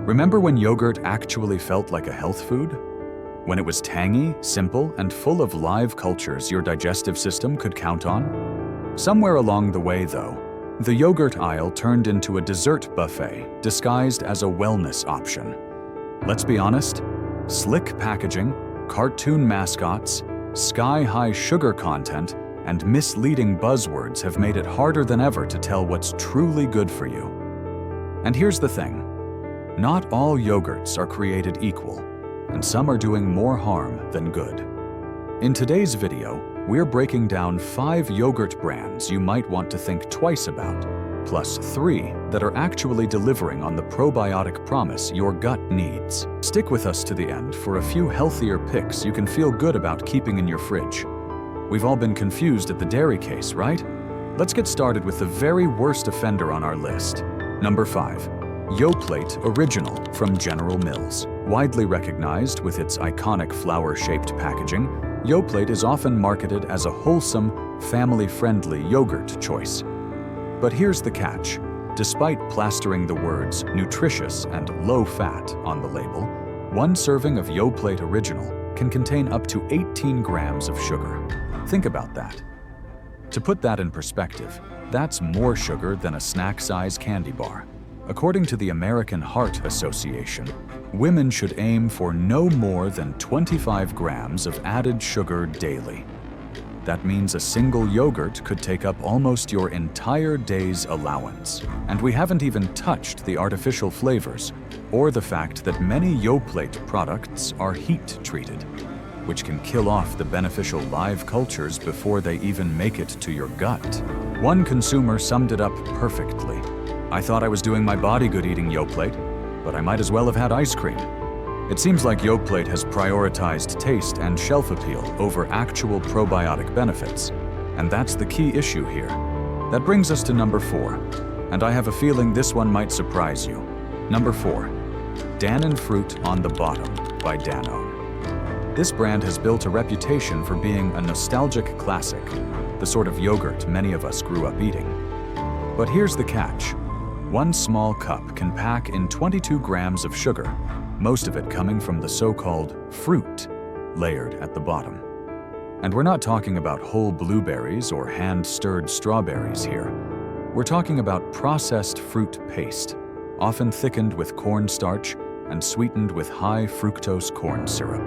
Remember when yogurt actually felt like a health food? When it was tangy, simple, and full of live cultures your digestive system could count on? Somewhere along the way, though, the yogurt aisle turned into a dessert buffet disguised as a wellness option. Let's be honest, slick packaging, cartoon mascots, sky-high sugar content, and misleading buzzwords have made it harder than ever to tell what's truly good for you. And here's the thing. Not all yogurts are created equal, and some are doing more harm than good. In today's video, we're breaking down 5 yogurt brands you might want to think twice about, plus 3 that are actually delivering on the probiotic promise your gut needs. Stick with us to the end for a few healthier picks you can feel good about keeping in your fridge. We've all been confused at the dairy case, right? Let's get started with the very worst offender on our list. Number 5. Yoplait Original from General Mills. Widely recognized with its iconic flower-shaped packaging, Yoplait is often marketed as a wholesome, family-friendly yogurt choice. But here's the catch. Despite plastering the words nutritious and low-fat on the label, one serving of Yoplait Original can contain up to 18 grams of sugar. Think about that. To put that in perspective, that's more sugar than a snack-size candy bar. According to the American Heart Association, women should aim for no more than 25 grams of added sugar daily. That means a single yogurt could take up almost your entire day's allowance. And we haven't even touched the artificial flavors, or the fact that many Yoplait products are heat-treated, which can kill off the beneficial live cultures before they even make it to your gut. One consumer summed it up perfectly. "I thought I was doing my body good eating Yoplait, but I might as well have had ice cream." It seems like Yoplait has prioritized taste and shelf appeal over actual probiotic benefits, and that's the key issue here. That brings us to number 4, and I have a feeling this one might surprise you. Number 4. Dannon Fruit on the Bottom by Danone. This brand has built a reputation for being a nostalgic classic, the sort of yogurt many of us grew up eating. But here's the catch. One small cup can pack in 22 grams of sugar, most of it coming from the so-called fruit layered at the bottom. And we're not talking about whole blueberries or hand-stirred strawberries here. We're talking about processed fruit paste, often thickened with cornstarch and sweetened with high fructose corn syrup.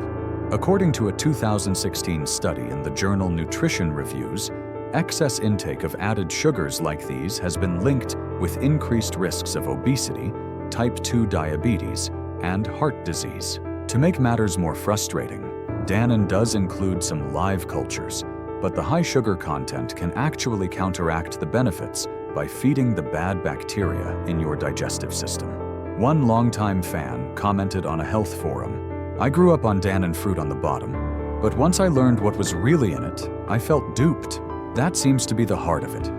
According to a 2016 study in the journal Nutrition Reviews, excess intake of added sugars like these has been linked with increased risks of obesity, type 2 diabetes, and heart disease. To make matters more frustrating, Dannon does include some live cultures, but the high sugar content can actually counteract the benefits by feeding the bad bacteria in your digestive system. One longtime fan commented on a health forum, "I grew up on Dannon Fruit on the bottom, but once I learned what was really in it, I felt duped." That seems to be the heart of it.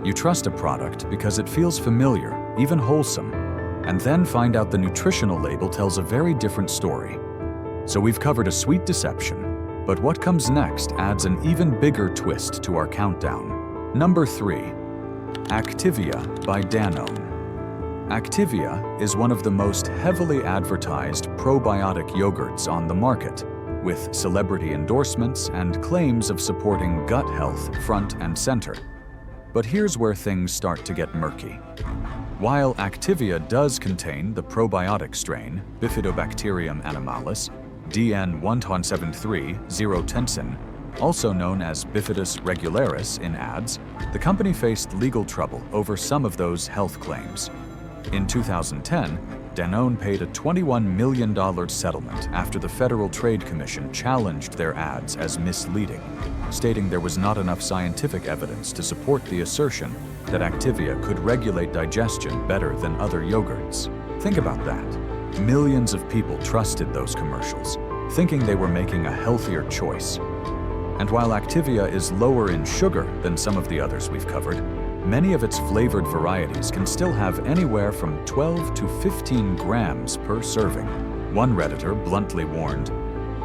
You trust a product because it feels familiar, even wholesome, and then find out the nutritional label tells a very different story. So we've covered a sweet deception, but what comes next adds an even bigger twist to our countdown. Number 3. Activia by Danone. Activia is one of the most heavily advertised probiotic yogurts on the market, with celebrity endorsements and claims of supporting gut health front and center. But here's where things start to get murky. While Activia does contain the probiotic strain Bifidobacterium animalis, DN173-0tensin, also known as Bifidus regularis in ads, the company faced legal trouble over some of those health claims. In 2010, Danone paid a $21 million settlement after the Federal Trade Commission challenged their ads as misleading, stating there was not enough scientific evidence to support the assertion that Activia could regulate digestion better than other yogurts. Think about that. Millions of people trusted those commercials, thinking they were making a healthier choice. And while Activia is lower in sugar than some of the others we've covered, many of its flavored varieties can still have anywhere from 12 to 15 grams per serving. One Redditor bluntly warned,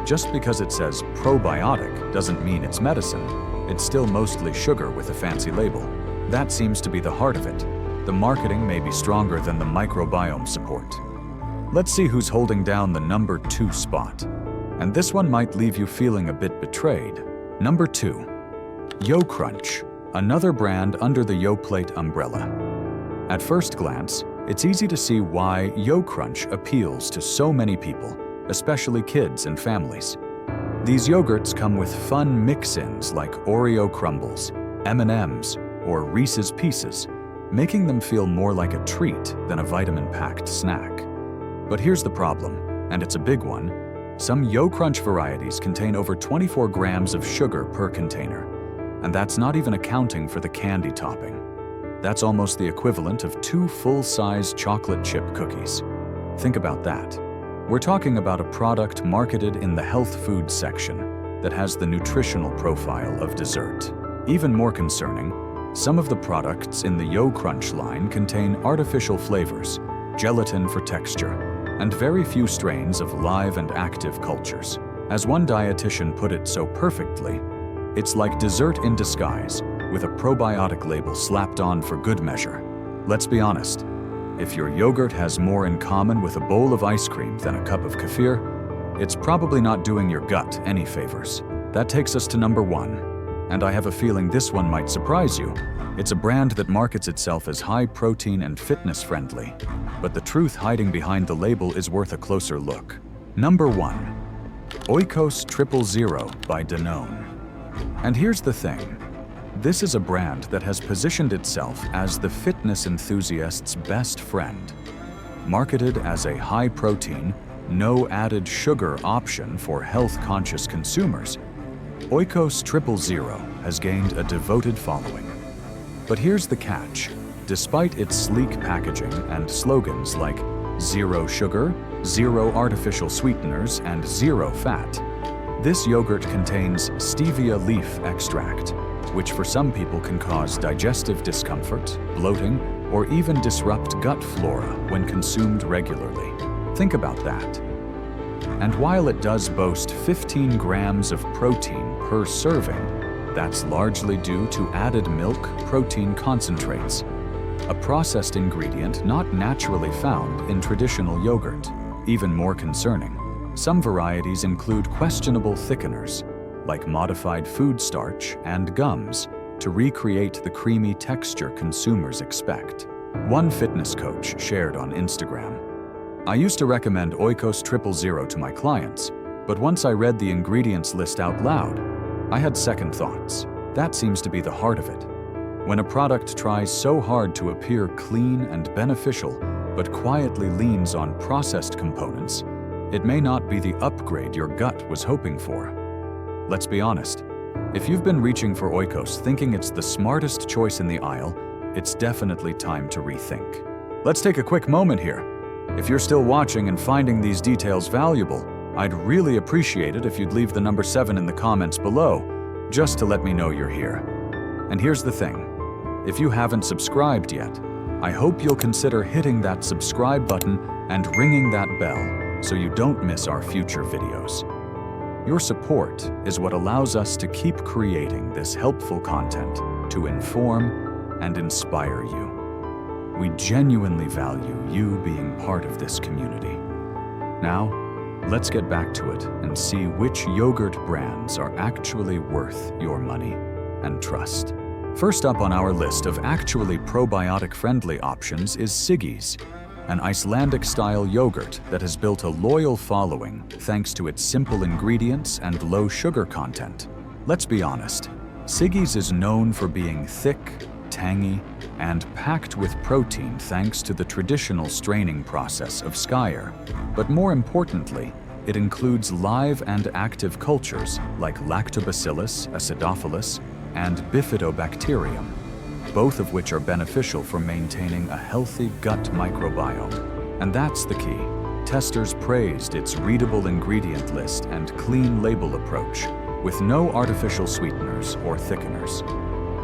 "Just because it says probiotic doesn't mean it's medicine. It's still mostly sugar with a fancy label." That seems to be the heart of it. The marketing may be stronger than the microbiome support. Let's see who's holding down the number 2 spot. And this one might leave you feeling a bit betrayed. Number 2. Yo Crunch, another brand under the YoPlate umbrella. At first glance, it's easy to see why Yo Crunch appeals to so many people, especially kids and families. These yogurts come with fun mix-ins like Oreo crumbles, M&Ms, or Reese's Pieces, making them feel more like a treat than a vitamin-packed snack. But here's the problem, and it's a big one. Some Yo Crunch varieties contain over 24 grams of sugar per container, and that's not even accounting for the candy topping. That's almost the equivalent of 2 full-size chocolate chip cookies. Think about that. We're talking about a product marketed in the health food section that has the nutritional profile of dessert. Even more concerning, some of the products in the Yo Crunch line contain artificial flavors, gelatin for texture, and very few strains of live and active cultures. As one dietitian put it so perfectly, it's like dessert in disguise, with a probiotic label slapped on for good measure. Let's be honest, if your yogurt has more in common with a bowl of ice cream than a cup of kefir, it's probably not doing your gut any favors. That takes us to number 1, and I have a feeling this one might surprise you. It's a brand that markets itself as high protein and fitness friendly, but the truth hiding behind the label is worth a closer look. Number 1. Oikos 000 by Danone. And here's the thing. This is a brand that has positioned itself as the fitness enthusiast's best friend. Marketed as a high-protein, no-added sugar option for health-conscious consumers, Oikos 000 has gained a devoted following. But here's the catch. Despite its sleek packaging and slogans like zero sugar, zero artificial sweeteners, and zero fat, this yogurt contains stevia leaf extract, which for some people can cause digestive discomfort, bloating, or even disrupt gut flora when consumed regularly. Think about that. And while it does boast 15 grams of protein per serving, that's largely due to added milk protein concentrates, a processed ingredient not naturally found in traditional yogurt. Even more concerning, some varieties include questionable thickeners, like modified food starch and gums, to recreate the creamy texture consumers expect. One fitness coach shared on Instagram, "I used to recommend Oikos 000 to my clients, but once I read the ingredients list out loud, I had second thoughts. That seems to be the heart of it. When a product tries so hard to appear clean and beneficial, but quietly leans on processed components, it may not be the upgrade your gut was hoping for." Let's be honest, if you've been reaching for Oikos thinking it's the smartest choice in the aisle, it's definitely time to rethink. Let's take a quick moment here. If you're still watching and finding these details valuable, I'd really appreciate it if you'd leave the number 7 in the comments below, just to let me know you're here. And here's the thing, if you haven't subscribed yet, I hope you'll consider hitting that subscribe button and ringing that bell so you don't miss our future videos. Your support is what allows us to keep creating this helpful content to inform and inspire you. We genuinely value you being part of this community. Now, let's get back to it and see which yogurt brands are actually worth your money and trust. First up on our list of actually probiotic-friendly options is Siggy's, an Icelandic-style yogurt that has built a loyal following thanks to its simple ingredients and low sugar content. Let's be honest, Siggy's is known for being thick, tangy, and packed with protein thanks to the traditional straining process of Skyr. But more importantly, it includes live and active cultures like Lactobacillus acidophilus and Bifidobacterium, both of which are beneficial for maintaining a healthy gut microbiome. And that's the key. Testers praised its readable ingredient list and clean label approach, with no artificial sweeteners or thickeners.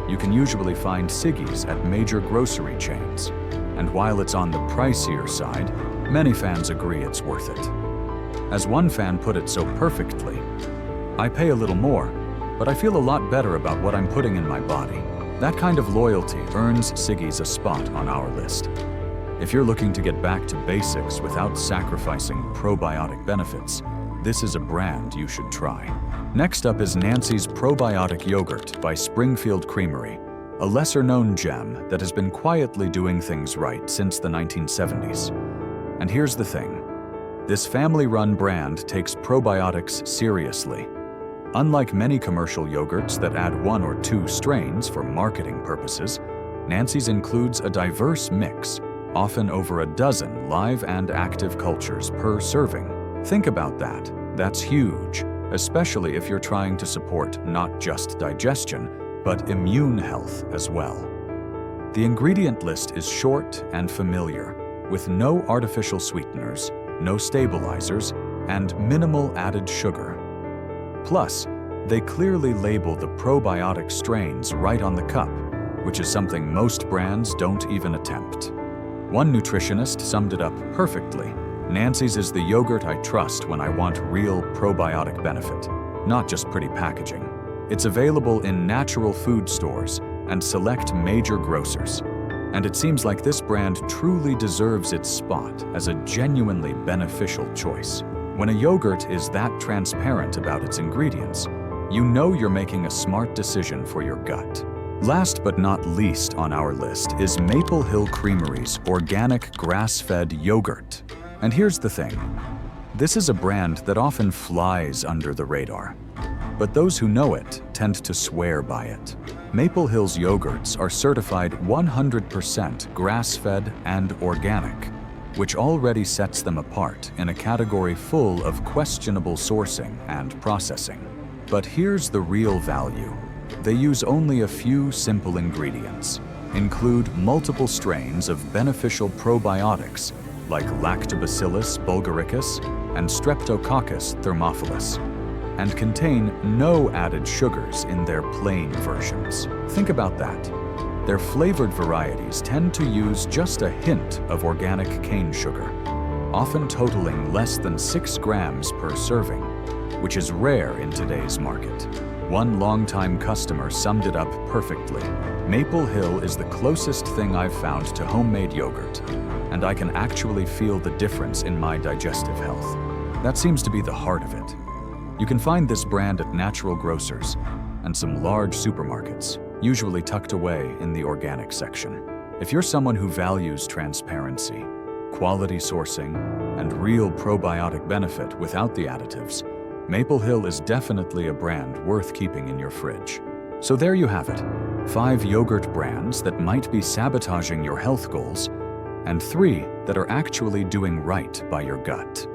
You can usually find Siggy's at major grocery chains, and while it's on the pricier side, many fans agree it's worth it. As one fan put it so perfectly, "I pay a little more, but I feel a lot better about what I'm putting in my body." That kind of loyalty earns Siggy's a spot on our list. If you're looking to get back to basics without sacrificing probiotic benefits, this is a brand you should try. Next up is Nancy's Probiotic Yogurt by Springfield Creamery, a lesser-known gem that has been quietly doing things right since the 1970s. And here's the thing. This family-run brand takes probiotics seriously. Unlike many commercial yogurts that add 1 or 2 strains for marketing purposes, Nancy's includes a diverse mix, often over a dozen live and active cultures per serving. Think about that. That's huge, especially if you're trying to support not just digestion, but immune health as well. The ingredient list is short and familiar, with no artificial sweeteners, no stabilizers, and minimal added sugar. Plus, they clearly label the probiotic strains right on the cup, which is something most brands don't even attempt. One nutritionist summed it up perfectly. Nancy's is the yogurt I trust when I want real probiotic benefit, not just pretty packaging. It's available in natural food stores and select major grocers. And it seems like this brand truly deserves its spot as a genuinely beneficial choice. When a yogurt is that transparent about its ingredients, you know you're making a smart decision for your gut. Last but not least on our list is Maple Hill Creamery's organic grass-fed yogurt. And here's the thing. This is a brand that often flies under the radar. But those who know it tend to swear by it. Maple Hill's yogurts are certified 100% grass-fed and organic, which already sets them apart in a category full of questionable sourcing and processing. But here's the real value. They use only a few simple ingredients, include multiple strains of beneficial probiotics like Lactobacillus bulgaricus and Streptococcus thermophilus, and contain no added sugars in their plain versions. Think about that. Their flavored varieties tend to use just a hint of organic cane sugar, often totaling less than 6 grams per serving, which is rare in today's market. One longtime customer summed it up perfectly. Maple Hill is the closest thing I've found to homemade yogurt, and I can actually feel the difference in my digestive health. That seems to be the heart of it. You can find this brand at natural grocers and some large supermarkets, usually tucked away in the organic section. If you're someone who values transparency, quality sourcing, and real probiotic benefit without the additives, Maple Hill is definitely a brand worth keeping in your fridge. So there you have it, 5 yogurt brands that might be sabotaging your health goals, and 3 that are actually doing right by your gut.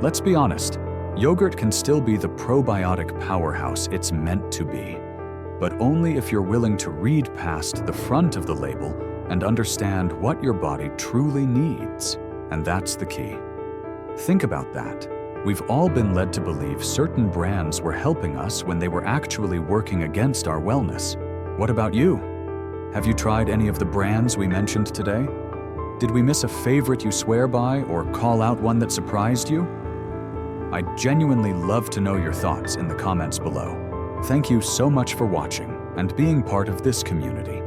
Let's be honest, yogurt can still be the probiotic powerhouse it's meant to be, but only if you're willing to read past the front of the label and understand what your body truly needs. And that's the key. Think about that. We've all been led to believe certain brands were helping us when they were actually working against our wellness. What about you? Have you tried any of the brands we mentioned today? Did we miss a favorite you swear by or call out one that surprised you? I'd genuinely love to know your thoughts in the comments below. Thank you so much for watching and being part of this community.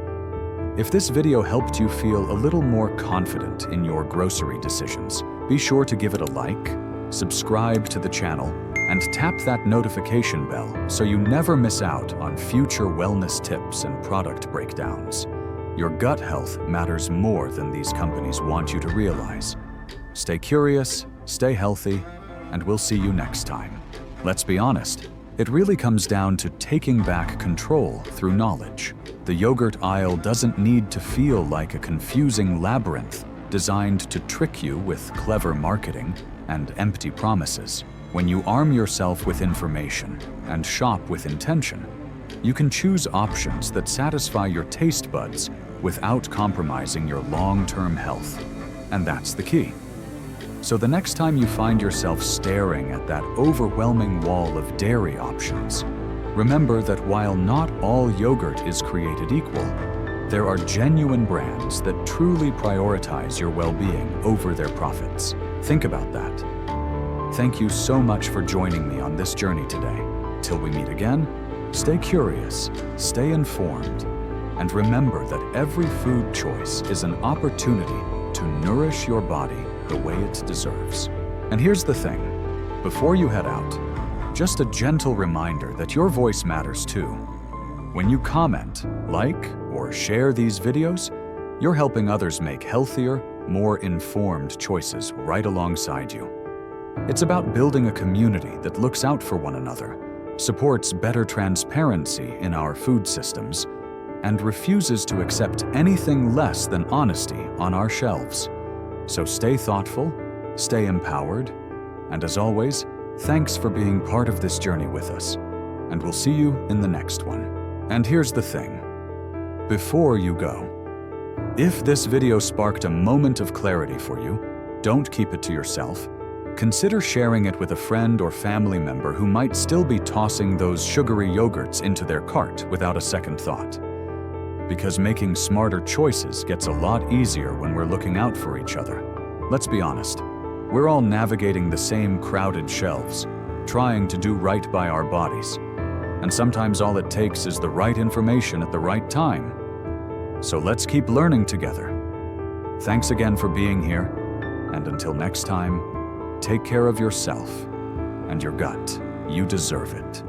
If this video helped you feel a little more confident in your grocery decisions, be sure to give it a like, subscribe to the channel, and tap that notification bell so you never miss out on future wellness tips and product breakdowns. Your gut health matters more than these companies want you to realize. Stay curious, stay healthy, and we'll see you next time. Let's be honest, it really comes down to taking back control through knowledge. The yogurt aisle doesn't need to feel like a confusing labyrinth designed to trick you with clever marketing and empty promises. When you arm yourself with information and shop with intention, you can choose options that satisfy your taste buds without compromising your long-term health. And that's the key. So the next time you find yourself staring at that overwhelming wall of dairy options, remember that while not all yogurt is created equal, there are genuine brands that truly prioritize your well-being over their profits. Think about that. Thank you so much for joining me on this journey today. Till we meet again, stay curious, stay informed, and remember that every food choice is an opportunity to nourish your body the way it deserves. And here's the thing, before you head out, just a gentle reminder that your voice matters too. When you comment, like, or share these videos, you're helping others make healthier, more informed choices right alongside you. It's about building a community that looks out for one another, supports better transparency in our food systems, and refuses to accept anything less than honesty on our shelves. So stay thoughtful, stay empowered, and as always, thanks for being part of this journey with us, and we'll see you in the next one. And here's the thing, before you go, if this video sparked a moment of clarity for you, don't keep it to yourself. Consider sharing it with a friend or family member who might still be tossing those sugary yogurts into their cart without a second thought. Because making smarter choices gets a lot easier when we're looking out for each other. Let's be honest, we're all navigating the same crowded shelves, trying to do right by our bodies. And sometimes all it takes is the right information at the right time. So let's keep learning together. Thanks again for being here, and until next time, take care of yourself and your gut. You deserve it.